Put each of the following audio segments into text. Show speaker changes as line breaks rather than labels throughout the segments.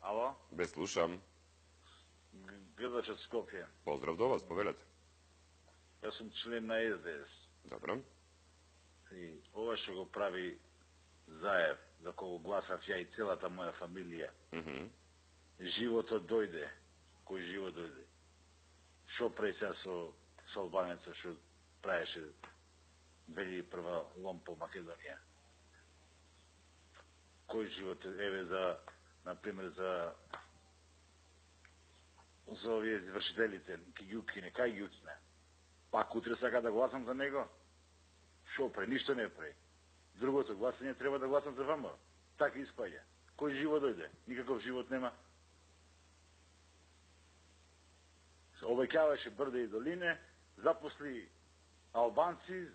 Ало?
Бе, слушам.
Грдач од Скопје.
Поздрав до вас, повелете.
Јас сум член на СДС.
Добро.
И ова што го прави Заев, за кого гласав ја и целата моја фамилија. Животот дојде. Кој живот дојде? Шо прави сега со албанецот што правеше 2001 лом по Македонија? Кој живот, еве за, например, за овие извршителите, ки ги укине, кај ги укине? Пак утре сака да гласам за него? Шо прави? Ништо не прави. Другото гласање треба да гласам за ВМРО. Така испаѓа. Кој живот дојде? Никаков живот нема. Обеќаваше брда и долине, запосли албанци,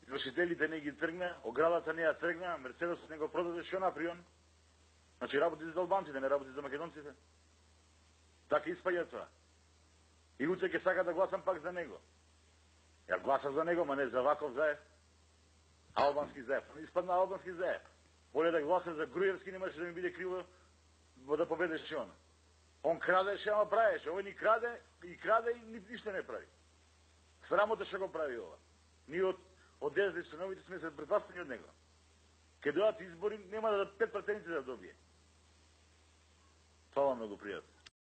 извршителите не ги тргна, оградата не ја тргна, Мерцедесот не го продаде, што направи он? Значи работи за албанците, не работи за македонците. Така испаѓа тоа. И утре ќе сака да гласам пак за него. Ја гласам за него, ма не за ваков Заев. Албански Заев. Испадна албански Заев. Боле да гласам за Груевски, немаше да ми биде криво да победеше он. Он крадеше, ама правеше. Овој ни краде и ништо не прави. Срамота што го прави ова. Ние од ДСД членовите сме се предпаствани од него. Ке дојдат избори, нема да 5% да добие. Това многу пријатно.